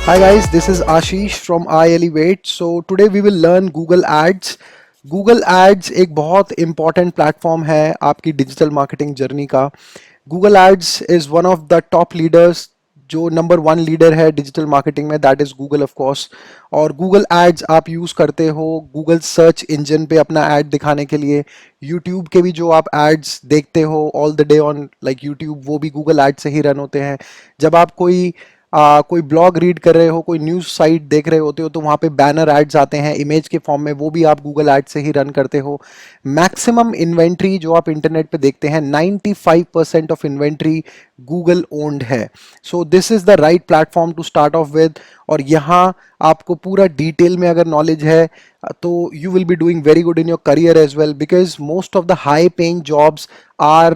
Hi guys, this is Ashish from iElevate. So today we will learn Google Ads. Google Ads एक बहुत important platform है आपकी digital marketing journey का. Google Ads is one of the top leaders. जो number one leader है digital marketing में that is Google of course. और Google ads आप यूज़ करते हो गूगल सर्च इंजन पे अपना ऐड दिखाने के लिए. यूट्यूब के भी जो आप एड्स देखते हो all the day on like YouTube, वो भी गूगल एड से ही रन होते हैं. जब आप कोई ब्लॉग रीड कर रहे हो, कोई न्यूज़ साइट देख रहे होते हो, तो वहाँ पे बैनर एड्स आते हैं इमेज के फॉर्म में, वो भी आप गूगल एड से ही रन करते हो. मैक्सिमम इन्वेंट्री जो आप इंटरनेट पे देखते हैं 95% ऑफ इन्वेंट्री गूगल ओन्ड है. So this is the right platform to start off with. और यहाँ आपको पूरा डिटेल में अगर नॉलेज है तो you will be doing very good in your career as well, because most of the high paying jobs are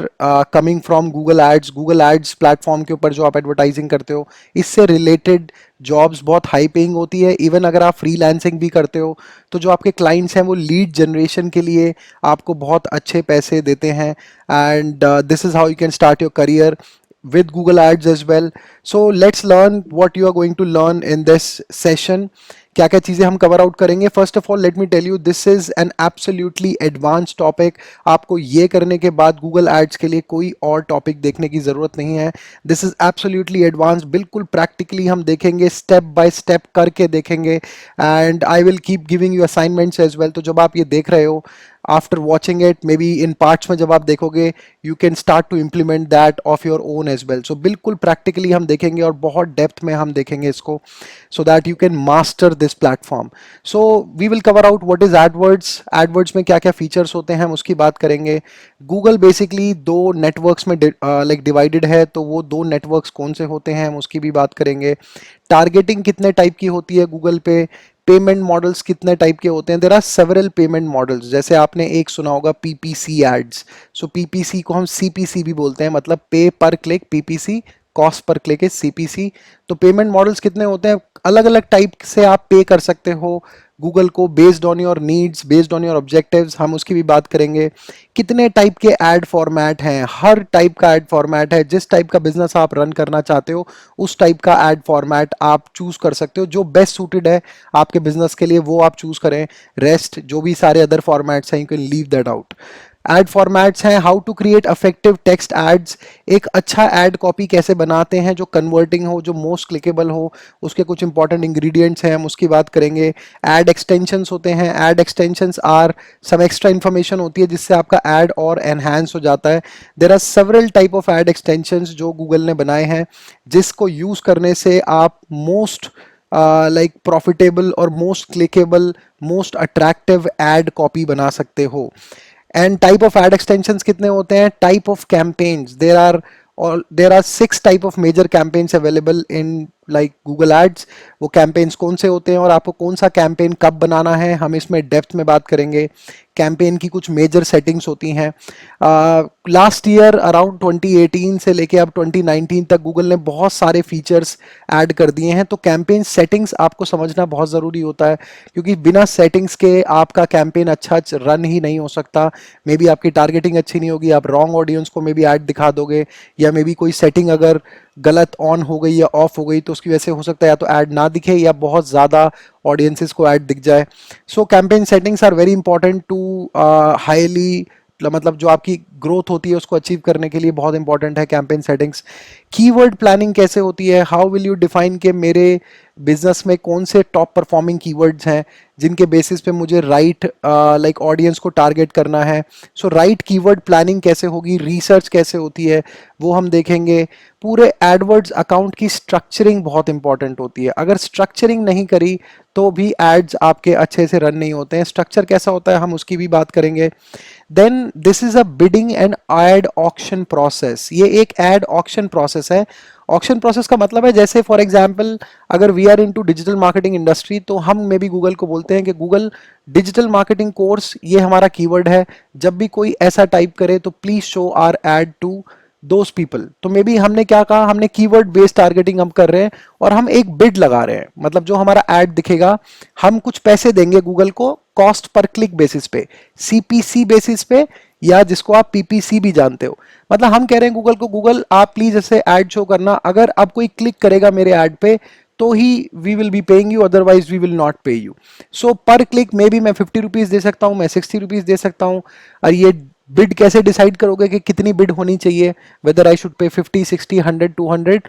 coming from Google ads. Google ads platform के ऊपर जो आप एडवर्टाइजिंग करते हो, इससे रिलेटेड जॉब्स बहुत हाई पेइंग होती है. इवन अगर आप फ्रीलांसिंग भी करते हो तो जो आपके क्लाइंट्स हैं वो लीड जनरेशन के लिए आपको बहुत अच्छे पैसे देते हैं. And this is how you can start your career with Google Ads as well. So let's learn what you are going to learn in this session. क्या क्या चीज़ें हम कवर आउट करेंगे. First of all let me tell you this is an absolutely advance topic. आपको ये करने के बाद गूगल एड्स के लिए कोई और टॉपिक देखने की ज़रूरत नहीं है. This is absolutely advance. बिल्कुल प्रैक्टिकली हम देखेंगे, स्टेप बाय स्टेप करके देखेंगे. And I will keep giving you assignments as well. तो जब आप ये देख रहे हो, after watching it may be in parts में जब आप देखोगे, you can start to implement that of your own as well. So बिल्कुल प्रैक्टिकली हम देखेंगे और बहुत डेप्थ में हम देखेंगे इसको, so that you can master this platform. So we will cover out what is AdWords. AdWords में क्या क्या फीचर्स होते हैं हम उसकी बात करेंगे. गूगल बेसिकली दो नेटवर्क्स में लाइक डिवाइडेड है, तो वो दो नेटवर्क्स कौन से होते हैं हम उसकी भी बात करेंगे. टारगेटिंग कितने टाइप की होती है गूगल पे. पेमेंट मॉडल्स कितने टाइप के होते हैं. There are several payment models. जैसे आपने एक सुना होगा पीपीसी एड्स. सो पीपीसी को हम सीपीसी भी बोलते हैं, मतलब पे पर click. PPC cost per click है सीपीसी. तो पेमेंट मॉडल्स कितने होते हैं, अलग अलग टाइप से आप पे कर सकते हो गूगल को based on your needs, based on your objectives. हम उसकी भी बात करेंगे. कितने टाइप के ऐड फॉर्मेट हैं, हर टाइप का ऐड फॉर्मेट है. जिस टाइप का बिजनेस आप रन करना चाहते हो उस टाइप का ऐड फॉर्मेट आप चूज कर सकते हो. जो बेस्ट सूटेड है आपके बिजनेस के लिए वो आप चूज करें. रेस्ट जो भी सारे अदर फॉर्मेट्स हैं, you can leave that out. Ad formats हैं. How to create effective text ads. एक अच्छा एड कॉपी कैसे बनाते हैं जो कन्वर्टिंग हो, जो मोस्ट क्लिकेबल हो. उसके कुछ इंपॉर्टेंट इंग्रेडिएंट्स हैं, हम उसकी बात करेंगे. एड एक्सटेंशंस होते हैं. Ad extensions are some extra information होती है जिससे आपका एड और एनहांस हो जाता है. There are several type of ad extensions जो गूगल ने बनाए हैं, जिसको यूज करने से आप मोस्ट लाइक प्रॉफिटेबल और most clickable, most attractive ad copy बना सकते हो. And type of ad extensions कितने होते हैं. Type of campaigns, there are 6 type of major campaigns available in like Google ads. वो कैंपेन्स कौन से होते हैं और आपको कौन सा कैंपेन कब बनाना है, हम इसमें डेप्थ में बात करेंगे. कैंपेन की कुछ मेजर सेटिंग्स होती हैं. लास्ट ईयर अराउंड 2018 से लेके अब 2019 तक गूगल ने बहुत सारे फीचर्स ऐड कर दिए हैं. तो कैंपेन सेटिंग्स आपको समझना बहुत ज़रूरी होता है, क्योंकि बिना सेटिंग्स के आपका कैंपेन अच्छा रन ही नहीं हो सकता. मे बी आपकी टारगेटिंग अच्छी नहीं होगी, आप रॉन्ग ऑडियंस को मे बी ऐड दिखा दोगे, या मे बी कोई सेटिंग अगर गलत ऑन हो गई या ऑफ हो गई तो उसकी वजह से हो सकता है या तो ऐड ना दिखे या बहुत ज़्यादा ऑडियंसेस को ऐड दिख जाए. So campaign settings are very important to highly, मतलब जो आपकी ग्रोथ होती है उसको अचीव करने के लिए बहुत इंपॉर्टेंट है कैंपेन सेटिंग्स. कीवर्ड प्लानिंग कैसे होती है. हाउ विल यू डिफाइन के मेरे बिजनेस में कौन से टॉप परफॉर्मिंग कीवर्ड्स हैं जिनके बेसिस पे मुझे राइट लाइक ऑडियंस को टारगेट करना है. सो राइट कीवर्ड प्लानिंग कैसे होगी, रिसर्च कैसे होती है वो हम देखेंगे. पूरे एडवर्ड्स अकाउंट की स्ट्रक्चरिंग बहुत इंपॉर्टेंट होती है. अगर स्ट्रक्चरिंग नहीं करी तो भी एड्स आपके अच्छे से रन नहीं होते हैं. स्ट्रक्चर कैसा होता है हम उसकी भी बात करेंगे. Then this is a bidding and ad auction process. ये एक एड ऑक्शन प्रोसेस है. ऑक्शन प्रोसेस का मतलब है, जैसे फॉर एग्जांपल अगर we are into digital marketing industry तो हम मे बी गूगल को बोलते हैं कि गूगल डिजिटल मार्केटिंग कोर्स ये हमारा कीवर्ड है. जब भी कोई ऐसा टाइप करे तो please show our ad to those people. तो मे बी हमने क्या कहा, हमने कीवर्ड बेस्ड टारगेटिंग हम कर रहे हैं और हम एक बिड लगा रहे हैं. मतलब जो हमारा एड दिखेगा हम कुछ पैसे देंगे गूगल को कॉस्ट पर क्लिक बेसिस पे, सीपीसी बेसिस पे, या जिसको आप पीपीसी भी जानते हो. मतलब हम कह रहे हैं गूगल को, गूगल आप प्लीज ऐसे ऐड शो करना. अगर अब कोई क्लिक करेगा मेरे ऐड पे तो ही we will be paying you, otherwise we will not pay you. So पर क्लिक में भी मैं 50 रुपीज दे सकता हूँ, मैं 60 रुपीज दे सकता हूँ। और ये बिड कैसे डिसाइड करोगे कि कितनी बिड होनी चाहिए, वेदर आई शुड पे 50, 60, 100, 200,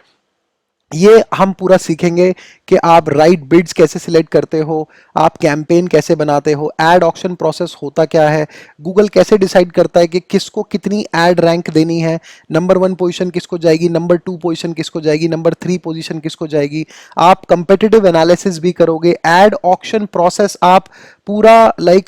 ये हम पूरा सीखेंगे कि आप राइट बिड्स कैसे सिलेक्ट करते हो, आप कैंपेन कैसे बनाते हो, एड ऑक्शन प्रोसेस होता क्या है, गूगल कैसे डिसाइड करता है कि किसको कितनी एड रैंक देनी है, नंबर 1 पोजीशन किसको जाएगी, नंबर 2 पोजीशन किसको जाएगी, नंबर 3 पोजीशन किसको जाएगी। आप कंपेटिटिव एनालिसिस भी करोगे, एड ऑक्शन प्रोसेस आप पूरा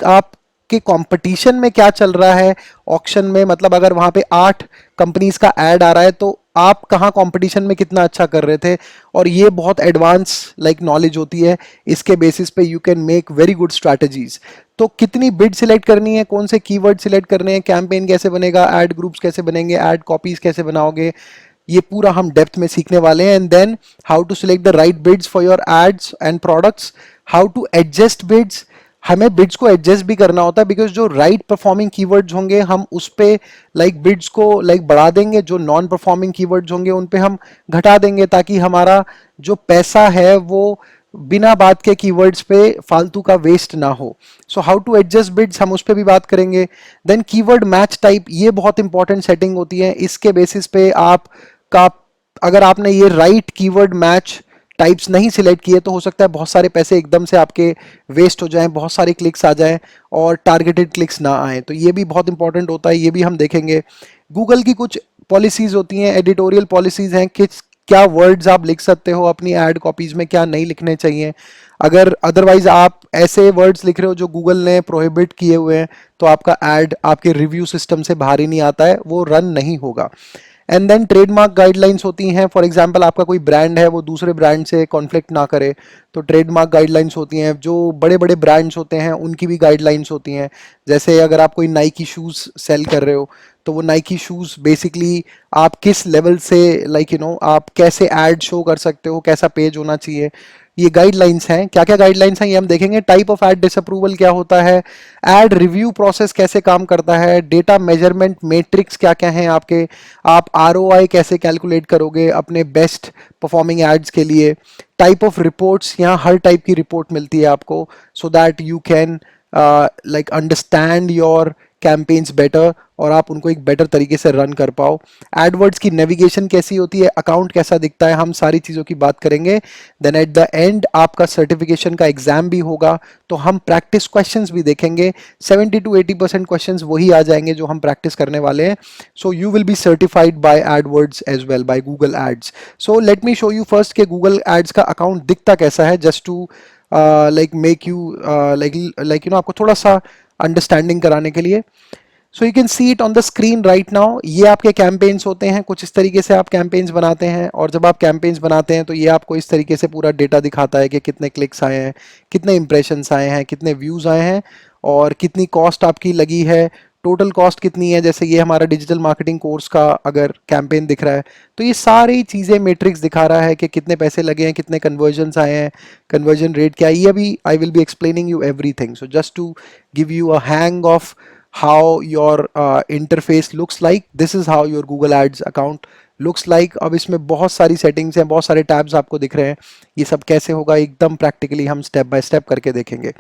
आप कि कंपटीशन में क्या चल रहा है ऑक्शन में, मतलब अगर वहां पे 8 कंपनीज का ऐड आ रहा है तो आप कहाँ कंपटीशन में कितना अच्छा कर रहे थे। और ये बहुत एडवांस नॉलेज होती है, इसके बेसिस पे you can make very good strategies. तो कितनी बिड सिलेक्ट करनी है, कौन से कीवर्ड सिलेक्ट करने हैं, कैंपेन कैसे बनेगा, एड ग्रुप्स कैसे बनेंगे, एड कॉपीज कैसे बनाओगे, ये पूरा हम डेप्थ में सीखने वाले हैं। And then how to select the right bids for your ads and products, how to adjust bids, हमें बिड्स को एडजस्ट भी करना होता है बिकॉज जो राइट परफॉर्मिंग कीवर्ड्स होंगे हम उस पे बिड्स को बढ़ा देंगे, जो नॉन परफॉर्मिंग कीवर्ड्स होंगे उन पे हम घटा देंगे, ताकि हमारा जो पैसा है वो बिना बात के कीवर्ड्स पे फालतू का वेस्ट ना हो। So how to adjust bids हम उस पे भी बात करेंगे। देन कीवर्ड मैच टाइप, ये बहुत इंपॉर्टेंट सेटिंग होती है, इसके बेसिस पे आप का अगर आपने ये राइट कीवर्ड मैच टाइप्स नहीं सिलेक्ट किए तो हो सकता है बहुत सारे पैसे एकदम से आपके वेस्ट हो जाएं, बहुत सारे क्लिक्स आ जाएं और टारगेटेड क्लिक्स ना आए, तो ये भी बहुत इंपॉर्टेंट होता है, ये भी हम देखेंगे। गूगल की कुछ पॉलिसीज होती हैं, एडिटोरियल पॉलिसीज हैं कि क्या वर्ड्स आप लिख सकते हो अपनी एड कॉपीज में, क्या नहीं लिखने चाहिए। अगर अदरवाइज आप ऐसे वर्ड्स लिख रहे हो जो गूगल ने प्रोहिबिट किए हुए हैं तो आपका एड आपके रिव्यू सिस्टम से बाहर ही नहीं आता है, वो रन नहीं होगा। एंड देन ट्रेडमार्क गाइडलाइंस होती हैं, फॉर एग्जांपल आपका कोई ब्रांड है वो दूसरे ब्रांड से कॉन्फ्लिक्ट ना करे, तो ट्रेडमार्क गाइडलाइंस होती हैं। जो बड़े बड़े ब्रांड्स होते हैं उनकी भी गाइडलाइंस होती हैं, जैसे अगर आप कोई नाइकी शूज़ सेल कर रहे हो तो वो नाइकी शूज़ बेसिकली आप किस लेवल से आप कैसे ऐड शो कर सकते हो, कैसा पेज होना चाहिए, ये गाइडलाइंस हैं। क्या क्या गाइडलाइंस हैं ये हम देखेंगे। टाइप ऑफ एड डिसअप्रूवल क्या होता है, एड रिव्यू प्रोसेस कैसे काम करता है, डेटा मेजरमेंट मैट्रिक्स क्या क्या हैं आपके, आप आरओआई कैसे कैलकुलेट करोगे अपने बेस्ट परफॉर्मिंग एड्स के लिए, टाइप ऑफ रिपोर्ट्स, यहाँ हर टाइप की रिपोर्ट मिलती है आपको, सो that you can understand your campaigns better और आप उनको एक बेटर तरीके से रन कर पाओ। एडवर्ड्स की नेविगेशन कैसी होती है, अकाउंट कैसा दिखता है, हम सारी चीज़ों की बात करेंगे। देन एट द एंड आपका सर्टिफिकेशन का एग्जाम भी होगा, तो हम प्रैक्टिस क्वेश्चंस भी देखेंगे। 70 to 80% क्वेश्चंस वही आ जाएंगे जो हम प्रैक्टिस करने वाले हैं। So you will be certified by AdWords as well, by Google ads. So let me show you first के गूगल एड्स का अकाउंट दिखता कैसा है, जस्ट टू मेक यू आपको थोड़ा सा अंडरस्टैंडिंग कराने के लिए। So you can see it on the screen right now. ये आपके कैंपेन्स होते हैं, कुछ इस तरीके से आप कैंपेन्स बनाते हैं, और जब आप कैंपेन्स बनाते हैं तो ये आपको इस तरीके से पूरा डेटा दिखाता है कि कितने क्लिक्स आए हैं, कितने इंप्रेशंस आए हैं, कितने व्यूज़ आए हैं और कितनी कॉस्ट आपकी लगी है, टोटल कॉस्ट कितनी है। जैसे ये हमारा डिजिटल मार्केटिंग कोर्स का अगर कैंपेन दिख रहा है तो ये सारी चीज़ें मैट्रिक्स दिखा रहा है कि कितने पैसे लगे हैं, कितने कन्वर्जन्स आए हैं, कन्वर्जन रेट क्या है। ये अभी I will be explaining you everything, so just to give you a hang of how your interface looks like, this is how your Google Ads account looks like। अब इसमें बहुत सारी सेटिंग्स हैं, बहुत सारे टैब्स आपको दिख रहे हैं, ये सब कैसे होगा एकदम प्रैक्टिकली हम स्टेप बाय स्टेप करके देखेंगे।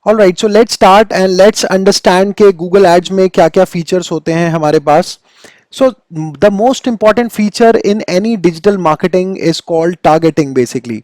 Alright, so let's start and let's understand के गूगल एड्स में क्या क्या फीचर्स होते हैं हमारे पास। So the most important feature in any digital marketing is called targeting. Basically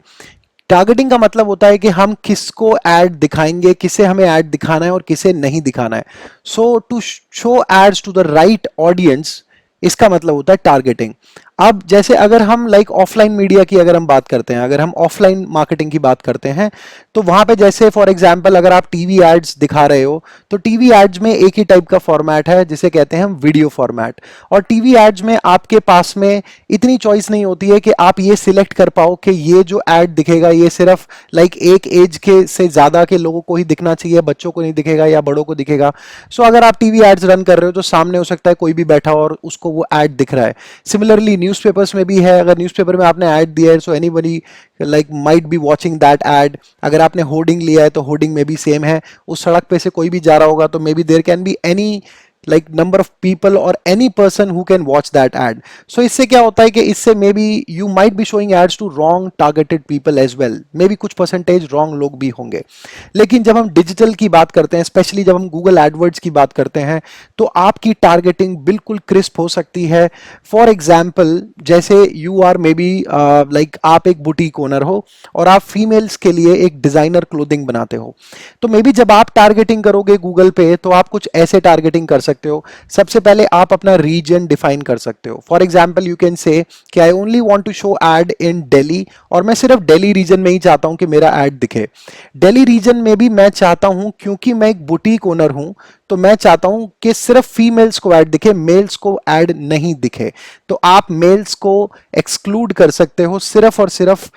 targeting का मतलब होता है कि हम किसको ऐड दिखाएंगे, किसे हमें ऐड दिखाना है और किसे नहीं दिखाना है। So to show ads to the right audience, इसका मतलब होता है टारगेटिंग। अब जैसे अगर हम ऑफलाइन मीडिया की अगर हम बात करते हैं, अगर हम ऑफलाइन मार्केटिंग की बात करते हैं तो वहां पे जैसे फॉर एग्जांपल अगर आप टीवी एड्स दिखा रहे हो तो टीवी एड्स में एक ही टाइप का फॉर्मेट है जिसे कहते हैं हम वीडियो फॉर्मेट। और टीवी एड्स में आपके पास में इतनी चॉइस नहीं होती है कि आप ये सिलेक्ट कर पाओ कि ये जो एड दिखेगा ये सिर्फ एक एज के से ज्यादा के लोगों को ही दिखना चाहिए, बच्चों को नहीं दिखेगा या बड़ों को दिखेगा। सो अगर आप टीवी एड्स रन कर रहे हो तो सामने हो सकता है कोई भी बैठा हो और उसको वो एड दिख रहा है। सिमिलरली न्यूज़पेपर्स में भी है, अगर न्यूज़पेपर में आपने ऐड दिया है so anybody might be watching that add. अगर आपने होर्डिंग लिया है तो होर्डिंग में भी सेम है, उस सड़क पे से कोई भी जा रहा होगा तो may be there can be any like number of people or any person who can watch that ad. So इससे क्या होता है कि इससे may be you might be showing ads to wrong targeted people as well, may be कुछ percentage wrong लोग भी होंगे. लेकिन जब हम डिजिटल की बात करते हैं, स्पेशली जब हम गूगल एडवर्ड्स की बात करते हैं, तो आपकी टारगेटिंग बिल्कुल क्रिस्प हो सकती है. फॉर एग्जाम्पल, जैसे you are maybe like आप एक बुटीक ओनर हो और आप फीमेल्स के लिए एक डिजाइनर क्लोथिंग बनाते हो, तो मे बी जब आप टारगेटिंग करोगे गूगल पे तो आप कुछ ऐसे टारगेटिंग कर सकते हो. सबसे पहले आप अपना रीजन डिफाइन कर सकते हो. For example, you can say कि I only want to show ad in Delhi, और मैं सिर्फ दिल्ली रीजन में ही चाहता हूं कि मेरा एड दिखे. दिल्ली रीजन में भी मैं चाहता हूं, क्योंकि मैं एक बुटीक ओनर हूं, तो मैं चाहता हूं कि सिर्फ फीमेल्स को ऐड दिखे, मेल्स को ऐड नहीं दिखे. तो आप मेल्स को एक्सक्लूड कर सकते हो, सिर्फ और सिर्फ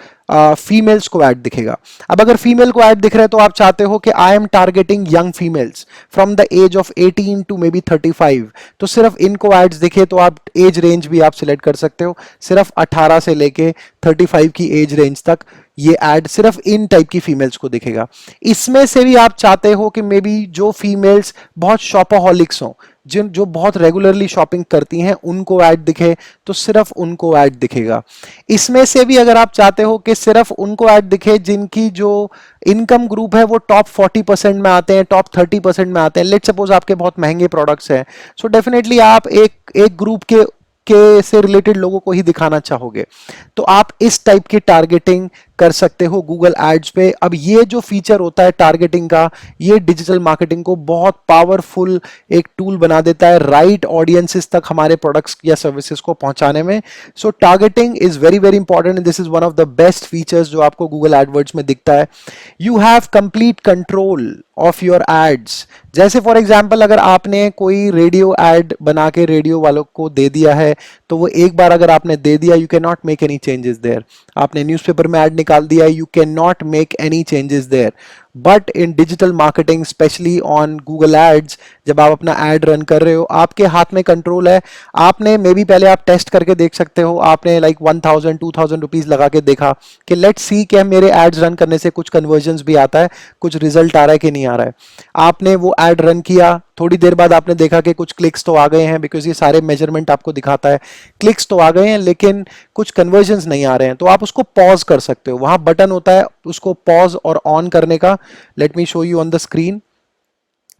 फीमेल्स को ऐड दिखेगा. अब अगर फीमेल को ऐड दिख रहा है तो आप चाहते हो कि I am targeting young females from the age of 18 to maybe 35, तो सिर्फ इनको एड्स दिखे, तो आप एज रेंज भी आप सिलेक्ट कर सकते हो. सिर्फ 18 से लेके 35 की एज रेंज तक ये ऐड सिर्फ इन टाइप की फीमेल्स को दिखेगा. इसमें से भी आप चाहते हो कि मे बी जो फीमेल्स बहुत शॉपaholics हो, जिन जो बहुत रेगुलरली शॉपिंग करती हैं, उनको ऐड दिखे, तो सिर्फ उनको ऐड दिखेगा. इसमें से भी अगर आप चाहते हो कि सिर्फ उनको ऐड दिखे जिनकी जो इनकम ग्रुप है वो टॉप 40% में आते हैं, टॉप 30% में आते हैं, लेट सपोज आपके बहुत महंगे प्रोडक्ट्स हैं, सो डेफिनेटली आप एक ग्रुप के से रिलेटेड लोगों को ही दिखाना चाहोगे, तो आप इस टाइप की टारगेटिंग कर सकते हो गूगल एड्स पे. अब ये जो फीचर होता है टारगेटिंग का, ये डिजिटल मार्केटिंग को बहुत पावरफुल एक टूल बना देता है राइट ऑडियंसेस तक हमारे प्रोडक्ट्स या सर्विसेज को पहुंचाने में. So targeting is very very important and this is one of the best features जो आपको गूगल एडवर्ड्स में दिखता है. You have complete control of your ads. जैसे फॉर एग्जाम्पल, अगर आपने कोई रेडियो एड बना के रेडियो वालों को दे दिया है, तो वो एक बार अगर आपने दे दिया, you can not make any changes there. आपने न्यूज़पेपर में ऐड निकाल दिया, you can not make any changes there. But in digital marketing, specially on Google ads, जब आप अपना एड रन कर रहे हो, आपके हाथ में कंट्रोल है. आपने मे बी पहले आप टेस्ट करके देख सकते हो, आपने लाइक 1000-2000 रुपीज लगा के देखा कि लेट्स सी कि मेरे एड्स रन करने से कुछ कन्वर्जन्स भी आता है, कुछ रिजल्ट आ रहा है कि नहीं आ रहा है. आपने वो एड रन किया, थोड़ी देर बाद आपने देखा कि कुछ क्लिक्स तो आ गए हैं, बिकॉज ये सारे मेजरमेंट आपको दिखाता है, क्लिक्स तो आ गए हैं लेकिन कुछ कन्वर्जन्स नहीं आ रहे हैं, तो आप उसको पॉज कर सकते हो. वहां बटन होता है उसको पॉज और ऑन करने का. Late me show you on the screen.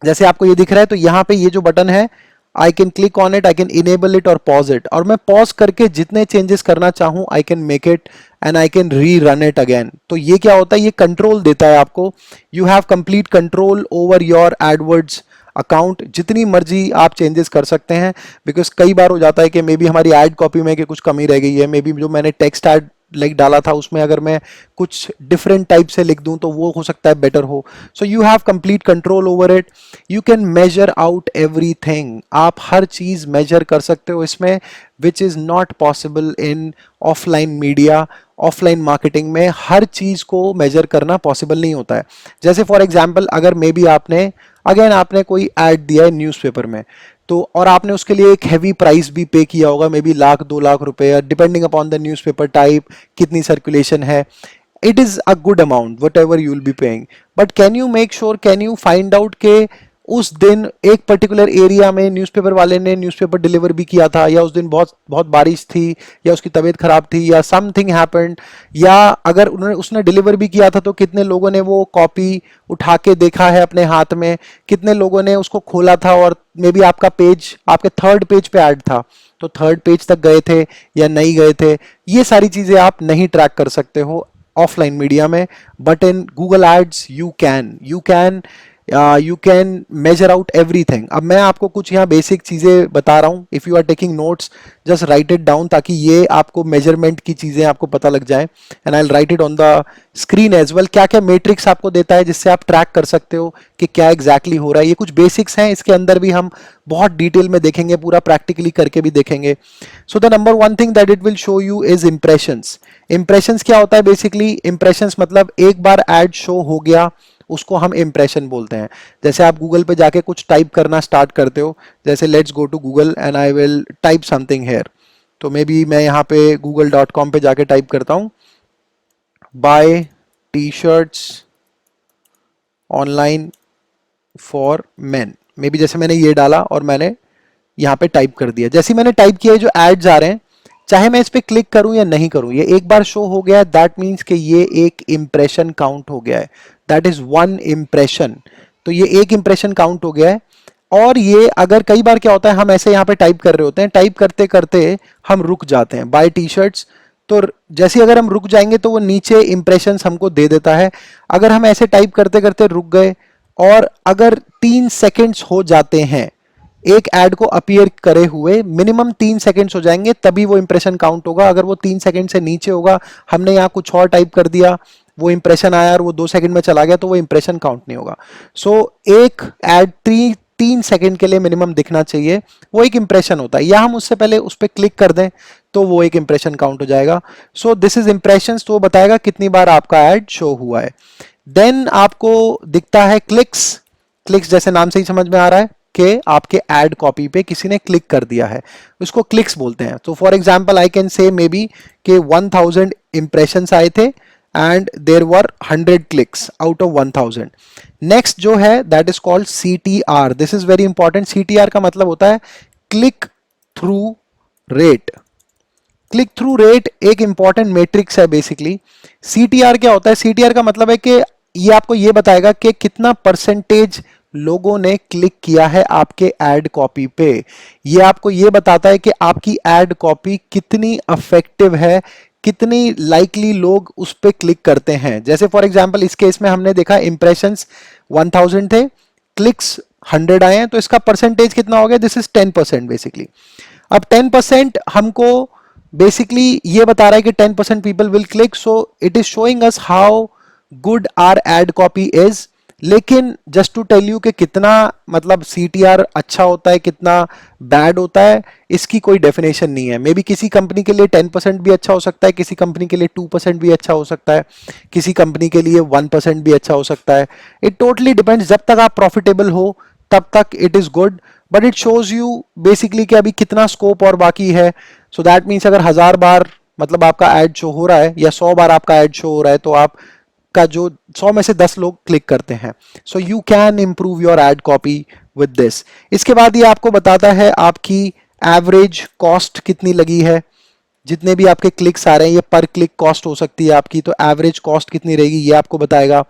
जैसे आपको ये दिख रहा है, तो यहाँ पे ये जो बटन है, I can click on it, I can enable it और पॉज इट, और मैं पॉज करके जितने चेंजेस करना चाहूं I can make it and I can री रन इट अगेन. तो ये क्या होता है, ये कंट्रोल देता है आपको. You have complete control over your Edwards account. जितनी मर्जी आप चेंजेस कर सकते हैं, बिकॉज कई बार हो जाता है कि मे बी हमारी एड कॉपी में कि कुछ कमी रह गई है, मे बी जो मैंने टेक्स्ट एड लाइक डाला था उसमें अगर मैं कुछ डिफरेंट टाइप से लिख दूं तो वो हो सकता है बेटर हो. So you have complete control over it. You can measure out everything. आप हर चीज मेजर कर सकते हो इसमें, which is not possible in offline media. Offline marketing में हर चीज को मेजर करना पॉसिबल नहीं होता है. जैसे फॉर एग्जाम्पल, अगर मे बी आपने कोई ऐड दिया है न्यूज़पेपर में, तो और आपने उसके लिए एक हैवी प्राइस भी पे किया होगा, मे बी 1,00,000-2,00,000 रुपए, depending upon the newspaper type, कितनी सर्कुलेशन है. It is a good amount what ever you will be paying, but can you find out के उस दिन एक पर्टिकुलर एरिया में न्यूज़पेपर वाले ने न्यूज़पेपर डिलीवर भी किया था, या उस दिन बहुत बहुत बारिश थी, या उसकी तबीयत खराब थी, या समथिंग हैपेंड, या अगर उसने डिलीवर भी किया था तो कितने लोगों ने वो कॉपी उठा के देखा है अपने हाथ में, कितने लोगों ने उसको खोला था, और मे बी आपका पेज आपके थर्ड पेज पे ऐड था, तो थर्ड पेज तक गए थे या नहीं गए थे. ये सारी चीजें आप नहीं ट्रैक कर सकते हो ऑफलाइन मीडिया में, but in Google ads you can measure out everything. अब मैं आपको कुछ यहाँ बेसिक चीजें बता रहा हूँ. If you are taking notes, just write it down, ताकि ये आपको मेजरमेंट की चीजें आपको पता लग जाए. And I will write it on the screen as well. क्या क्या मैट्रिक्स आपको देता है जिससे आप ट्रैक कर सकते हो कि क्या एग्जैक्टली हो रहा है. ये कुछ बेसिक्स हैं, इसके अंदर भी हम बहुत डिटेल में देखेंगे, पूरा प्रैक्टिकली करके भी देखेंगे. So the number one thing that it will show you is impressions. Impressions क्या होता है बेसिकली? इंप्रेशंस मतलब एक बार एड शो हो गया, उसको हम इंप्रेशन बोलते हैं. जैसे आप गूगल पे जाके कुछ टाइप करना स्टार्ट करते हो, जैसे let's go to Google and I will type something here. तो मे बी मैं यहाँ पे google.com पे जाके टाइप करता हूँ, buy T shirts online for men. May be जैसे मैंने ये डाला और मैंने यहाँ पे टाइप कर दिया, जैसे मैंने टाइप किया जो एड्स आ रहे हैं, चाहे मैं इस पे क्लिक करूं या नहीं करूं, ये एक बार शो हो गया है, दैट मीन्स कि ये एक इंप्रेशन काउंट हो गया है, दैट इज वन इंप्रेशन। तो ये एक इंप्रेशन काउंट हो गया है। और ये अगर कई बार क्या होता है, हम ऐसे यहाँ पे टाइप कर रहे होते हैं, टाइप करते करते हम रुक जाते हैं, बाय टी शर्ट्स, तो जैसे अगर हम रुक जाएंगे तो वो नीचे इंप्रेशंस हमको दे देता है। अगर हम ऐसे टाइप करते करते रुक गए और अगर 3 सेकेंड्स हो जाते हैं एक ऐड को अपीयर करे हुए, मिनिमम 3 सेकेंड्स हो जाएंगे तभी वो इंप्रेशन काउंट होगा। अगर वो 3 सेकेंड से नीचे होगा, हमने यहाँ कुछ और टाइप कर दिया, वो इंप्रेशन आया और वो 2 सेकेंड में चला गया, तो वो इंप्रेशन काउंट नहीं होगा। सो एक ऐड 3 सेकेंड के लिए मिनिमम दिखना चाहिए, वो एक इंप्रेशन होता है। या हम उससे पहले उस पर क्लिक कर दें तो वो एक इंप्रेशन काउंट हो जाएगा। सो दिस इज इंप्रेशन, तो वो बताएगा कितनी बार आपका ऐड शो हुआ है। देन आपको दिखता है क्लिक्स। क्लिक्स जैसे नाम से ही समझ में आ रहा है कि आपके एड कॉपी पे किसी ने क्लिक कर दिया है, उसको क्लिक्स बोलते हैं। तो for example I can say may be के 1000 इंप्रेशंस आए थे and there were 100 clicks out of 1000। Next जो है that is called CTR। This is very important. CTR का मतलब होता है click through rate. Click through rate एक इंपॉर्टेंट मैट्रिक्स है बेसिकली। CTR क्या होता है? CTR का मतलब है कि ये आपको ये बताएगा कि कितना परसेंटेज लोगों ने क्लिक किया है आपके एड कॉपी पे। ये आपको ये बताता है कि आपकी एड कॉपी कितनी इफेक्टिव है, कितनी लाइकली लोग उस पे क्लिक करते हैं। जैसे फॉर एग्जांपल इस केस में हमने देखा इंप्रेशंस 1000 थे, क्लिक्स 100 आए हैं, तो इसका परसेंटेज कितना हो गया? This is 10% basically. अब 10% हमको बेसिकली ये बता रहा है कि 10% people will click, so it is showing us how good our ad copy is. लेकिन जस्ट टू टेल यू कि कितना मतलब CTR अच्छा होता है, कितना बैड होता है, इसकी कोई डेफिनेशन नहीं है। मे बी किसी कंपनी के लिए 10% भी अच्छा हो सकता है, किसी कंपनी के लिए 2% भी अच्छा हो सकता है, किसी कंपनी के लिए 1% भी अच्छा हो सकता है। It totally depends. जब तक आप प्रॉफिटेबल हो तब तक it is good, but it shows you basically कि अभी कितना स्कोप और बाकी है। सो दैट मीन्स अगर 1000 बार मतलब आपका एड शो हो रहा है या 100 बार आपका एड शो हो रहा है, तो आप का जो 100 में से 10 लोग क्लिक करते हैं। So you can improve your ad copy with this. इसके बाद ये आपको बताता है आपकी एवरेज कॉस्ट कितनी लगी है। जितने भी आपके क्लिक्स आ रहे हैं ये पर क्लिक कॉस्ट हो सकती है आपकी, तो एवरेज कॉस्ट कितनी रहेगी ये आपको बताएगा।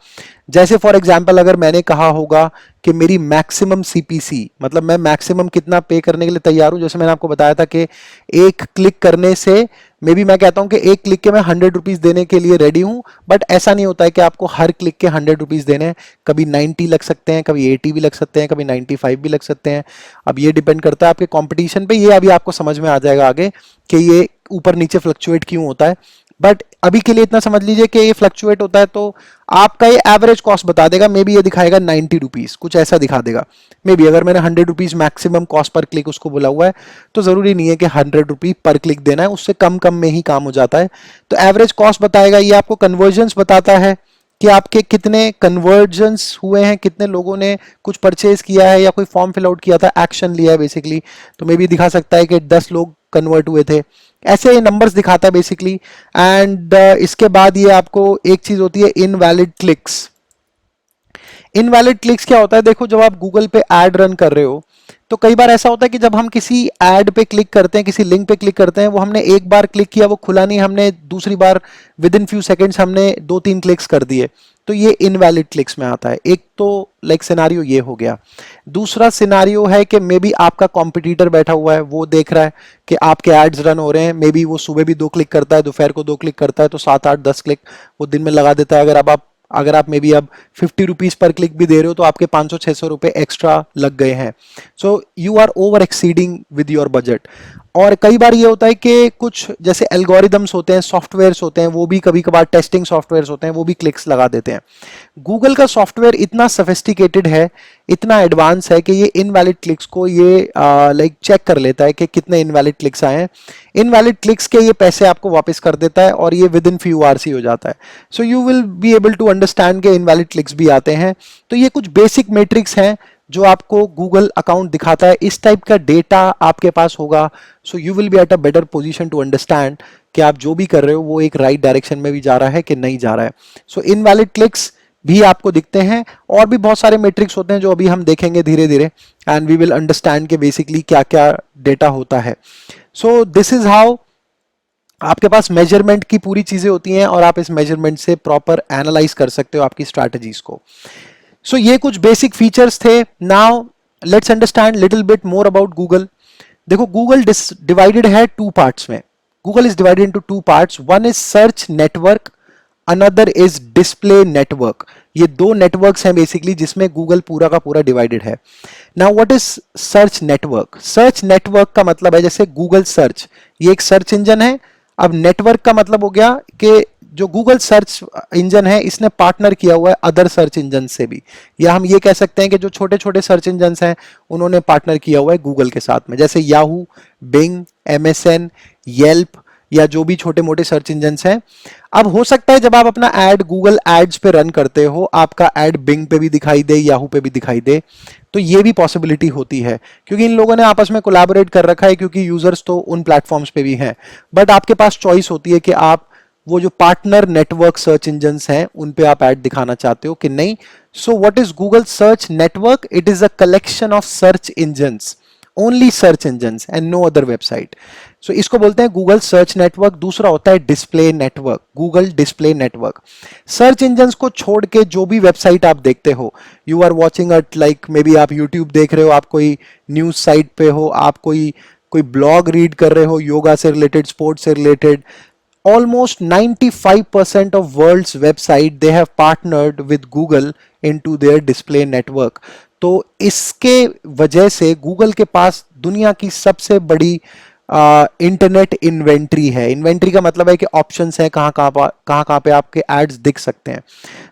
जैसे फॉर एग्जांपल अगर मैंने कहा होगा कि मेरी मैक्सिमम CPC मतलब मैं मैक्सिमम कितना पे करने के लिए तैयार हूं, जैसे मैंने आपको बताया था कि एक क्लिक करने से मे बी मैं कहता हूं कि एक क्लिक के मैं 100 रुपीज देने के लिए रेडी हूं, बट ऐसा नहीं होता है कि आपको हर क्लिक के 100 रुपीज देने हैं। कभी 90 लग सकते हैं, कभी 80 भी लग सकते हैं, कभी 95 भी लग सकते हैं। अब ये डिपेंड करता है आपके कंपटीशन पे। ये अभी आपको समझ में आ जाएगा आगे कि ये ऊपर नीचे फ्लक्चुएट क्यों होता है, बट अभी के लिए इतना समझ लीजिए कि ये फ्लक्चुएट होता है। तो आपका ये एवरेज कॉस्ट बता देगा, मे बी ये दिखाएगा 90 रुपीज, कुछ ऐसा दिखा देगा। मे बी अगर मैंने 100 rupees maximum cost per click उसको बोला हुआ है, तो जरूरी नहीं है कि 100 रुपीज पर क्लिक देना है, उससे कम कम में ही काम हो जाता है। तो एवरेज कॉस्ट बताएगा। ये आपको कन्वर्जन्स बताता है कि आपके कितने कन्वर्जन्स हुए हैं, कितने लोगों ने कुछ परचेज किया है या कोई फॉर्म फिल आउट किया था, एक्शन लिया है बेसिकली। तो मे बी दिखा सकता है कि 10 लोग कन्वर्ट हुए थे, ऐसे नंबर्स दिखाता है बेसिकली। एंड इसके बाद ये आपको एक चीज होती है इनवैलिड क्लिक्स। इनवैलिड क्लिक्स क्या होता है? देखो जब आप गूगल पे ऐड रन कर रहे हो तो कई बार ऐसा होता है कि जब हम किसी ऐड पे क्लिक करते हैं, किसी लिंक पे क्लिक करते हैं, वो हमने एक बार क्लिक किया वो खुला नहीं, हमने दूसरी बार विद इन फ्यू सेकेंड्स हमने 2-3 क्लिक्स कर दिए, तो ये इनवैलिड क्लिक्स में आता है। एक तो लाइक सिनारियो ये हो गया। दूसरा सिनारियो है कि मे बी आपका कॉम्पिटिटर बैठा हुआ है, वो देख रहा है कि आपके एड्स रन हो रहे हैं, मे बी वो सुबह भी 2 क्लिक करता है, दोपहर को 2 क्लिक करता है, तो 7-8-10 क्लिक वो दिन में लगा देता है। अगर आप मे बी अब 50 रुपीज पर क्लिक भी दे रहे हो तो आपके 500-600 रुपए एक्स्ट्रा लग गए हैं। So you are over exceeding with your budget. और कई बार ये होता है कि कुछ जैसे एल्गोरिदम्स होते हैं, सॉफ्टवेयर्स होते हैं, वो भी कभी कभार टेस्टिंग सॉफ्टवेयर्स होते हैं, वो भी क्लिक्स लगा देते हैं। गूगल का सॉफ्टवेयर इतना सोफिस्टिकेटेड है, इतना एडवांस है कि ये इनवैलिड क्लिक्स को ये लाइक चेक कर लेता है कि कितने इनवैलिड क्लिक्स आए हैं। इनवैलिड क्लिक्स के ये पैसे आपको वापस कर देता है और ये विद इन फ्यू आवर्स ही हो जाता है। So you will be able to understand के इनवैलिड क्लिक्स भी आते हैं। तो ये कुछ बेसिक मैट्रिक्स हैं जो आपको गूगल अकाउंट दिखाता है। इस टाइप का डेटा आपके पास होगा, so you will be at a better position to understand कि आप जो भी कर रहे हो वो एक राइट डायरेक्शन में भी जा रहा है कि नहीं जा रहा है। सो इनवैलिड क्लिक्स भी आपको दिखते हैं, और भी बहुत सारे मेट्रिक्स होते हैं जो अभी हम देखेंगे धीरे धीरे, एंड वी विल अंडरस्टैंड कि बेसिकली क्या क्या डेटा होता है। सो दिस इज हाउ आपके पास मेजरमेंट की पूरी चीजें होती हैं, और आप इस मेजरमेंट से प्रॉपर एनालाइज कर सकते हो आपकी स्ट्रैटेजीज को। सो ये कुछ बेसिक फीचर्स थे। Now let's understand little bit more about Google. देखो, गूगल डिवाइडेड है टू पार्ट्स में। Google is divided into two parts, one is search network, another is display network. ये दो नेटवर्क्स हैं बेसिकली जिसमें गूगल पूरा का पूरा डिवाइडेड है। Now what is search network? Search network का मतलब है जैसे गूगल सर्च, ये एक सर्च इंजन है। अब नेटवर्क का मतलब हो गया कि जो गूगल सर्च इंजन है इसने पार्टनर किया हुआ है अदर सर्च इंजन से भी, या हम ये कह सकते हैं कि जो छोटे छोटे सर्च इंजन हैं उन्होंने पार्टनर किया हुआ है गूगल के साथ में, जैसे याहू, बिंग, एमएसएन, येल्प, या जो भी छोटे मोटे सर्च इंजन हैं। अब हो सकता है जब आप अपना एड गूगल एड्स पे रन करते हो, आपका एड बिंग पे भी दिखाई दे, याहू पे भी दिखाई दे, तो ये भी पॉसिबिलिटी होती है, क्योंकि इन लोगों ने आपस में कोलैबोरेट कर रखा है, क्योंकि यूजर्स तो उन प्लेटफॉर्म्स पे भी हैं। बट आपके पास चॉइस होती है कि आप वो जो पार्टनर नेटवर्क सर्च इंजन्स हैं उन पे आप ऐड दिखाना चाहते हो कि नहीं। So what is Google search network? It is a collection of search engines, only search engines and no other website. So इसको बोलते हैं गूगल सर्च नेटवर्क। दूसरा होता है display network, Google display network. Search engines को छोड़ के जो भी वेबसाइट आप देखते हो, you are watching at like maybe आप यूट्यूब देख रहे हो, आप कोई न्यूज साइट पे हो, आप कोई कोई ब्लॉग रीड कर रहे हो योगा से रिलेटेड, स्पोर्ट्स से related, almost 95% of world's website they have partnered with Google into their display network। तो इसके वजह से गूगल के पास दुनिया की सबसे बड़ी इंटरनेट इन्वेंट्री है। इन्वेंट्री का मतलब है कि ऑप्शंस हैं कहाँ पे आपके एड्स दिख सकते हैं।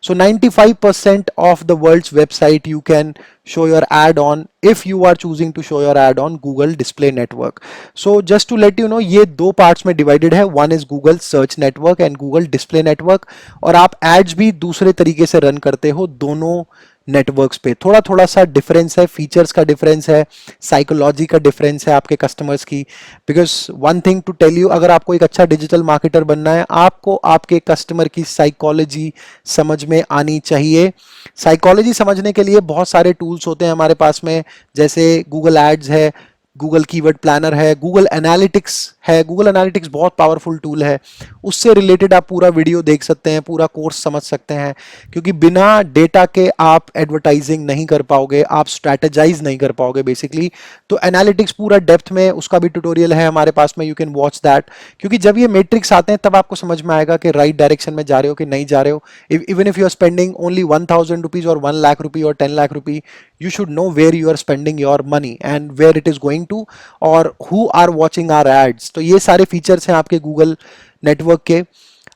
So 95% of the world's website you can show your ad on if you are choosing to show your ad on Google Display Network। So just to let you know, ये दो parts में divided है, one is Google Search Network and Google Display Network। और आप ads भी दूसरे तरीके से रन करते हो दोनों नेटवर्क्स पे। थोड़ा थोड़ा सा डिफरेंस है, फीचर्स का डिफरेंस है, साइकोलॉजी का डिफरेंस है आपके कस्टमर्स की। Because one thing to tell you, अगर आपको एक अच्छा डिजिटल मार्केटर बनना है, आपको आपके कस्टमर की साइकोलॉजी समझ में आनी चाहिए। साइकोलॉजी समझने के लिए बहुत सारे टूल्स होते हैं हमारे पास में, जैसे गूगल एड्स है, गूगल कीवर्ड प्लानर है, गूगल एनालिटिक्स है। गूगल एनालिटिक्स बहुत पावरफुल टूल है, उससे रिलेटेड आप पूरा वीडियो देख सकते हैं, पूरा कोर्स समझ सकते हैं, क्योंकि बिना डेटा के आप एडवर्टाइजिंग नहीं कर पाओगे, आप स्ट्रैटेजाइज नहीं कर पाओगे बेसिकली। तो एनालिटिक्स पूरा डेप्थ में, उसका भी ट्यूटोरियल है हमारे पास में, यू कैन वॉच दैट। क्योंकि जब ये मैट्रिक्स आते हैं तब आपको समझ में आएगा कि राइट डायरेक्शन में जा रहे हो कि नहीं जा रहे हो। Even if you are spending only 1000 rupees और 1 लाख रुपी और 10 लाख रुपी, you should know where you are spending your money and where it is going to, और who are watching our ads। तो ये सारे फीचर्स हैं आपके गूगल नेटवर्क के।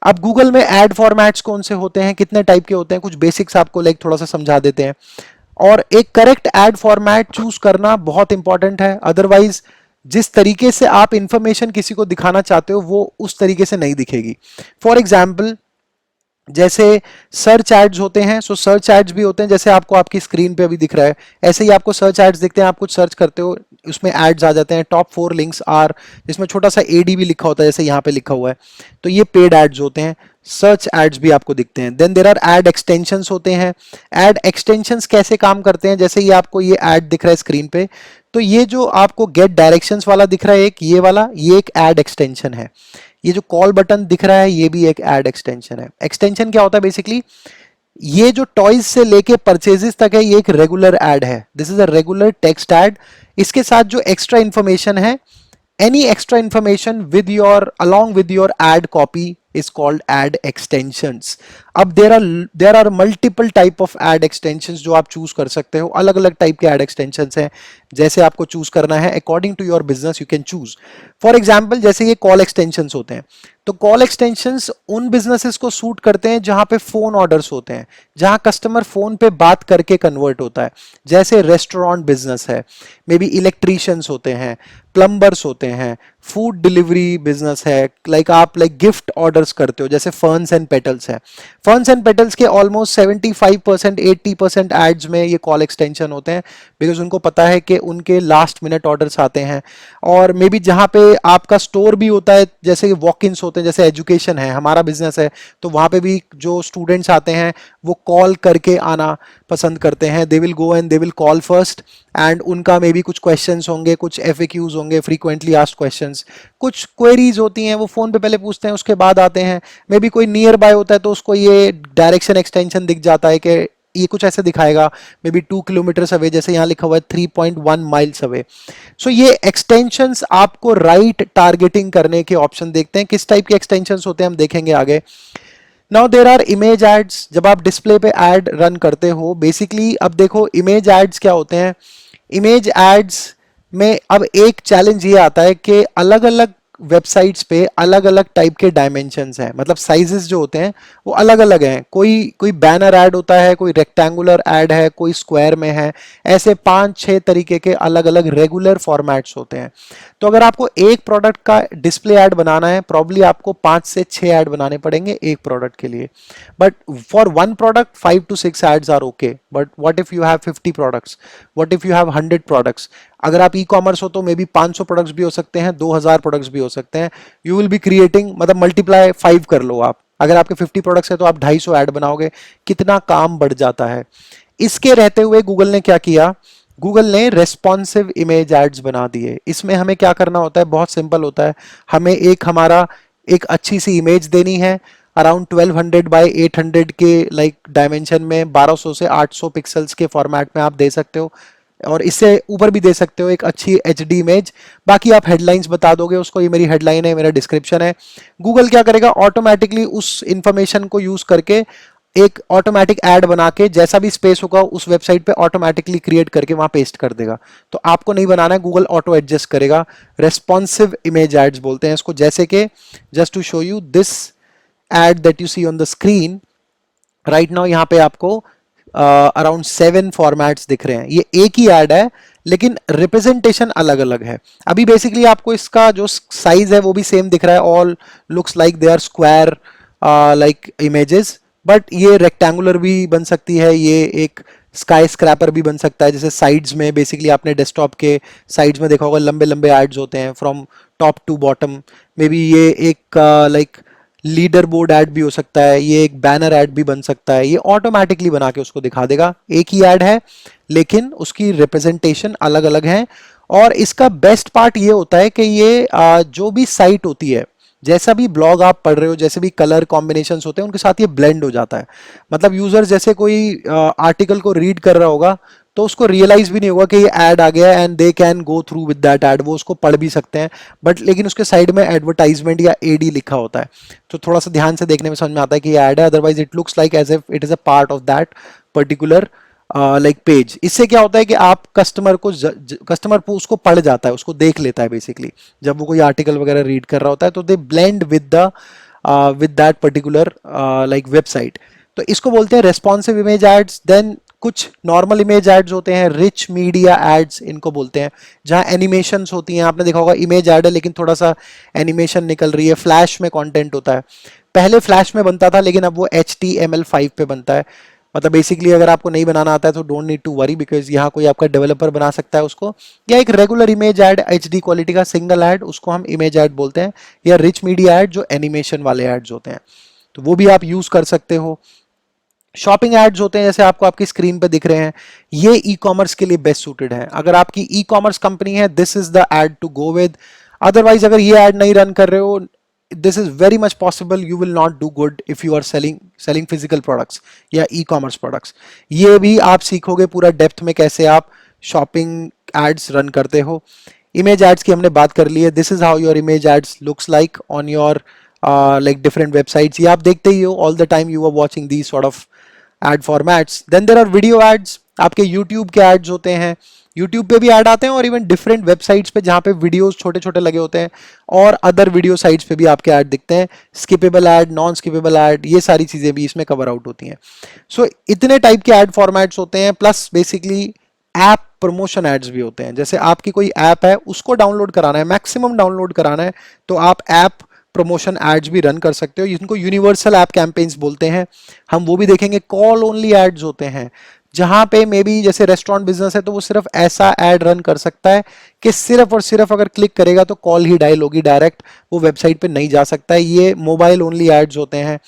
अब गूगल में एड फॉर्मेट्स कौन से होते हैं, कितने टाइप के होते हैं, कुछ बेसिक्स आपको लाइक थोड़ा सा समझा देते हैं। और एक करेक्ट एड फॉर्मेट चूज करना बहुत इंपॉर्टेंट है, अदरवाइज जिस तरीके से आप इंफॉर्मेशन किसी को दिखाना चाहते हो वो उस तरीके से नहीं दिखेगी। फॉर एग्जाम्पल, जैसे सर्च एड्स होते हैं, सो सर्च एड्स भी होते हैं, जैसे आपको आपकी स्क्रीन पे अभी दिख रहा है, ऐसे ही आपको सर्च एड्स दिखते हैं। आप कुछ सर्च करते हो, उसमें एड्स आ जाते हैं, टॉप 4 लिंक्स आर, जिसमें छोटा सा एडी भी लिखा होता है, जैसे यहाँ पे लिखा हुआ है, तो ये पेड एड्स होते हैं। सर्च एड्स भी आपको दिखते हैं। Then there are ad extensions होते हैं। एड एक्सटेंशंस कैसे काम करते हैं, जैसे ये आपको ये एड दिख रहा है स्क्रीन पे, तो ये जो आपको गेट डायरेक्शंस वाला दिख रहा है एक, ये वाला, ये एक एड एक्सटेंशन है। ये जो कॉल बटन दिख रहा है ये भी एक एड एक्सटेंशन है। एक्सटेंशन क्या होता है बेसिकली, ये जो टॉयज से लेके परचेजेस तक है ये एक रेगुलर एड है, this is a regular text ad. इसके साथ जो एक्स्ट्रा इंफॉर्मेशन है, any extra information with your along with your ad copy is called ad extensions। अब there are multiple type of ad extensions जो आप choose कर सकते हो, अलग अलग टाइप के ad extensions हैं, जैसे आपको चूज करना है according to your business you can choose। For example, जैसे ये कॉल एक्सटेंशंस होते हैं, तो कॉल एक्सटेंशंस उन बिजनेसेस को सूट करते हैं जहां पे फोन ऑर्डर्स होते हैं, जहां कस्टमर फोन पे बात करके कन्वर्ट होता है, जैसे रेस्टोरेंट बिजनेस है, मे बी इलेक्ट्रीशियंस होते हैं, प्लम्बर्स होते हैं, फूड डिलीवरी बिजनेस है, लाइक आप लाइक गिफ्ट ऑर्डर्स करते हो, जैसे फर्न्स एंड पेटल्स है। फर्न्स एंड पेटल्स के ऑलमोस्ट 75% 80% एड्स में ये कॉल एक्सटेंशन होते हैं, बिकॉज उनको पता है कि उनके लास्ट मिनट ऑर्डर्स आते हैं। और मे बी जहाँ पे आपका स्टोर भी होता है, जैसे वॉक इन्स होते हैं, जैसे एजुकेशन है, हमारा बिजनेस है, तो वहाँ पे भी जो स्टूडेंट्स आते हैं वो कॉल करके आना पसंद करते हैं। They will go and they will call first, and उनका मे बी कुछ क्वेश्चंस होंगे, कुछ FAQs होंगे, फ्रीक्वेंटली आस्क्ड क्वेश्चंस, कुछ क्वेरीज होती हैं, वो फ़ोन पे पहले पूछते हैं उसके बाद आते हैं। मे बी कोई नियर बाय होता है तो उसको ये डायरेक्शन एक्सटेंशन दिख जाता है कि ये कुछ ऐसे दिखाएगा मे बी 2 किलोमीटर अवे, जैसे यहाँ लिखा हुआ है 3.1 माइल्स अवे। सो ये एक्सटेंशंस आपको राइट टारगेटिंग करने के ऑप्शन देखते हैं। किस टाइप के एक्सटेंशंस होते हैं हम देखेंगे आगे। Now there are image ads. जब आप डिस्प्ले पे एड रन करते हो बेसिकली, अब देखो इमेज एड्स क्या होते हैं। इमेज एड्स में अब एक चैलेंज ये आता है कि अलग अलग वेबसाइट्स पे अलग अलग टाइप के डायमेंशंस हैं, मतलब साइजेस जो होते हैं वो अलग अलग हैं। कोई कोई बैनर ऐड होता है, कोई रेक्टेंगुलर ऐड है, कोई स्क्वायर में है, ऐसे 5-6 तरीके के अलग अलग रेगुलर फॉर्मेट्स होते हैं। तो अगर आपको एक प्रोडक्ट का डिस्प्ले ऐड बनाना है, प्रॉब्ली आपको 5 से 6 ऐड बनाने पड़ेंगे एक प्रोडक्ट के लिए। But for one product 5 to 6 ads are okay. But what if you have 50 products, what if you have 100 products. अगर आप ई कॉमर्स हो तो मे बी 500 प्रोडक्ट्स भी हो सकते हैं, 2000 प्रोडक्ट्स भी हो सकते हैं। यू विल बी क्रिएटिंग, मतलब मल्टीप्लाई 5 कर लो आप। अगर आपके 50 प्रोडक्ट्स है तो आप 250 ऐड बनाओगे, कितना काम बढ़ जाता है। इसके रहते हुए गूगल ने क्या किया, गूगल ने रेस्पॉन्सिव इमेज एड्स बना दिए। इसमें हमें क्या करना होता है, बहुत सिंपल होता है। हमें हमारा एक अच्छी सी इमेज देनी है, अराउंड 1200 बाय 800 के लाइक डायमेंशन में, 1200 से 800 पिक्सल्स के फॉर्मेट में आप दे सकते हो, और इससे ऊपर भी दे सकते हो एक अच्छी HD इमेज। बाकी आप हेडलाइंस बता दोगे उसको, ये मेरी हेडलाइन है, मेरा डिस्क्रिप्शन है। गूगल क्या करेगा, ऑटोमेटिकली उस इंफॉर्मेशन को यूज करके एक ऑटोमेटिक ऐड बना के जैसा भी स्पेस होगा उस वेबसाइट पे ऑटोमेटिकली क्रिएट करके वहां पेस्ट कर देगा। तो आपको नहीं बनाना है, गूगल ऑटो एडजस्ट करेगा। रेस्पॉन्सिव इमेज एड्स बोलते हैं इसको। जैसे कि just to show you this ad that you see on the screen right now, यहाँ पे आपको अराउंड 7 फॉर्मेट्स दिख रहे हैं। ये एक ही ऐड है लेकिन रिप्रेजेंटेशन अलग अलग है। अभी बेसिकली आपको इसका जो साइज है वो भी सेम दिख रहा है, all looks like they are square like images, but ये रेक्टेंगुलर भी बन सकती है, ये एक स्काई स्क्रैपर भी बन सकता है। जैसे साइड्स में बेसिकली आपने डेस्कटॉप के साइड्स में देखा होगा लंबे लंबे एड्स होते हैं from top to bottom. May be ये एक लाइक लीडर बोर्ड ऐड भी हो सकता है, ये एक बैनर ऐड भी बन सकता है। ये ऑटोमेटिकली बना के उसको दिखा देगा। एक ही ऐड है लेकिन उसकी रिप्रेजेंटेशन अलग अलग है। और इसका बेस्ट पार्ट ये होता है कि ये जो भी साइट होती है, जैसा भी ब्लॉग आप पढ़ रहे हो, जैसे भी कलर कॉम्बिनेशंस होते हैं उनके साथ ये ब्लेंड हो जाता है। मतलब यूजर जैसे कोई आर्टिकल को रीड कर रहा होगा तो उसको रियलाइज भी नहीं होगा कि ये ऐड आ गया, and they can go through with that add. वो उसको पढ़ भी सकते हैं, बट लेकिन उसके साइड में एडवर्टाइजमेंट या AD लिखा होता है, तो थोड़ा सा ध्यान से देखने में समझ में आता है कि ये ऐड है। Otherwise it looks like as if it is a part of that particular like page. इससे क्या होता है कि आप कस्टमर को उसको पढ़ जाता है, उसको देख लेता है बेसिकली, जब वो कोई आर्टिकल वगैरह रीड कर रहा होता है तो they blend with that particular like website. तो इसको बोलते हैं रेस्पॉन्सिव इमेज एड्स। देन कुछ नॉर्मल इमेज एड्स होते हैं, रिच मीडिया एड्स इनको बोलते हैं, जहां एनिमेशंस होती हैं। आपने देखा होगा इमेज एड है लेकिन थोड़ा सा एनिमेशन निकल रही है, फ्लैश में कंटेंट होता है। पहले फ्लैश में बनता था लेकिन अब वो HTML5 पे बनता है। मतलब बेसिकली अगर आपको नहीं बनाना आता है तो don't need to worry, because यहाँ कोई आपका डेवलपर बना सकता है उसको। या एक regular image add HD quality का सिंगल ऐड, उसको हम इमेज ऐड बोलते हैं। या रिच मीडिया ऐड जो एनिमेशन वाले एड्स होते हैं, तो वो भी आप यूज कर सकते हो। शॉपिंग एड्स होते हैं जैसे आपको आपकी स्क्रीन पे दिख रहे हैं, ये ई कॉमर्स के लिए बेस्ट सूटेड है। अगर आपकी ई कॉमर्स कंपनी है, this is the ad to go with. Otherwise अगर ये एड नहीं रन कर रहे हो, this is very much possible you will not do good if you are selling physical products या e-commerce products। ये भी आप सीखोगे पूरा डेप्थ में कैसे आप शॉपिंग एड्स रन करते हो। इमेज एड्स की हमने बात कर ली है। This is how your image ads looks like on your like different websites. ये आप देखते ही हो, all the time you are watching these sort of ad formats. Then there are video ads. आपके यूट्यूब के एड्स होते हैं, YouTube पे भी ऐड आते हैं, और इवन डिफरेंट वेबसाइट्स पे जहाँ पे वीडियोस छोटे छोटे लगे होते हैं, और अदर वीडियो साइट्स पे भी आपके ऐड दिखते हैं। Skippable add, non skippable add, ये सारी चीज़ें भी इसमें कवर आउट होती हैं। सो इतने टाइप के ऐड फॉर्मेट्स होते हैं। Plus basically app promotion ads भी होते हैं। जैसे आपकी कोई ऐप है, उसको डाउनलोड कराना है, मैक्सिमम डाउनलोड कराना है, तो आप ऐप प्रमोशन एड्स भी रन कर सकते हो, जिनको यूनिवर्सल ऐप कैंपेन्स बोलते हैं। हम वो भी देखेंगे। कॉल ओनली एड्स होते हैं, जहां पे मे बी जैसे रेस्टोरेंट बिजनेस है तो वो सिर्फ ऐसा ऐड रन कर सकता है कि सिर्फ और सिर्फ अगर क्लिक करेगा तो कॉल ही डायल होगी, डायरेक्ट वो वेबसाइट पे नहीं जा सकता है। ये मोबाइल ओनली एड्स होते हैं,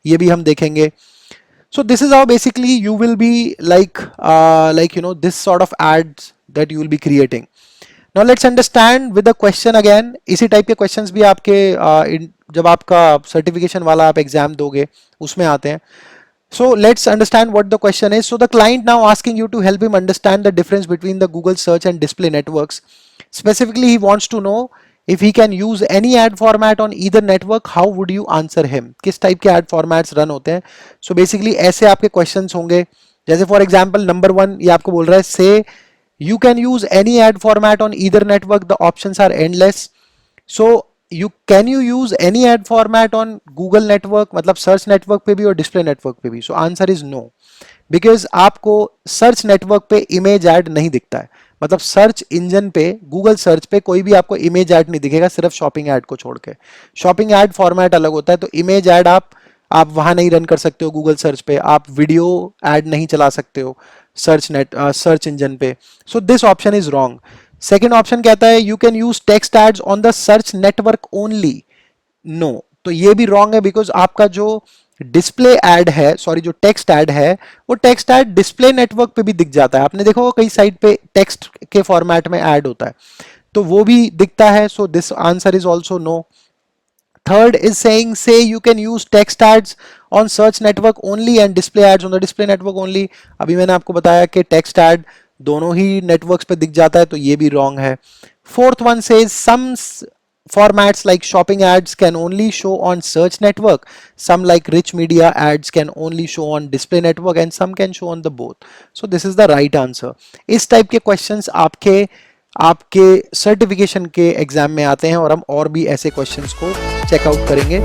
ये भी हम देखेंगे। So this is how basically you will be like you know, this sort of ads that you will be creating. Now let's understand with the question again. इसी टाइप के questions भी आपके जब आपका सर्टिफिकेशन वाला आप एग्जाम दोगे उसमें आते हैं. So let's understand what the question is. So the client now asking you to help him understand the difference between the Google search and display networks. Specifically, he wants to know if he can use any ad format on either network. How would you answer him? किस type के ad formats run होते हैं? So basically ऐसे आपके questions होंगे. जैसे for example number 1 ये आपको बोल रहा है say you can use any ad format on either network. The options are endless. So you use any ad format on Google network, मतलब सर्च नेटवर्क पे भी और डिस्प्ले नेटवर्क पे भी. So answer is no, because आपको search network पे image ad नहीं दिखता है. मतलब सर्च इंजन पे, गूगल सर्च पे कोई भी आपको इमेज ऐड नहीं दिखेगा, सिर्फ शॉपिंग ऐड को छोड़ के. शॉपिंग ऐड फॉर्मेट अलग होता है, तो इमेज ऐड आप वहां नहीं रन कर सकते हो गूगल सर्च पे. आप वीडियो ऐड नहीं चला सकते हो सर्च इंजन पे. So this option is wrong. Second option कहता है you can use text ads on the search network only. No, तो ये भी रॉन्ग है, बिकॉज आपका जो डिस्प्ले ऐड है, सॉरी जो टेक्स्ट ऐड है, वो टेक्स्ट ऐड डिस्प्ले नेटवर्क पे भी दिख जाता है. आपने देखो कई साइट पे टेक्स्ट के फॉर्मेट में ऐड होता है, तो वो भी दिखता है. So this answer is also no. Third is saying, say you can use text ads on search network only and display ads on the display network only. अभी मैंने आपको बताया कि text ad दोनों ही networks पे दिख जाता है, तो ये भी wrong है. Fourth one says some formats like shopping ads can only show on search network. Some like rich media ads can only show on display network and some can show on the both. So this is the right answer. इस type के questions आपके certification के exam में आते हैं और हम और भी ऐसे क्वेश्चंस को चेकआउट करेंगे.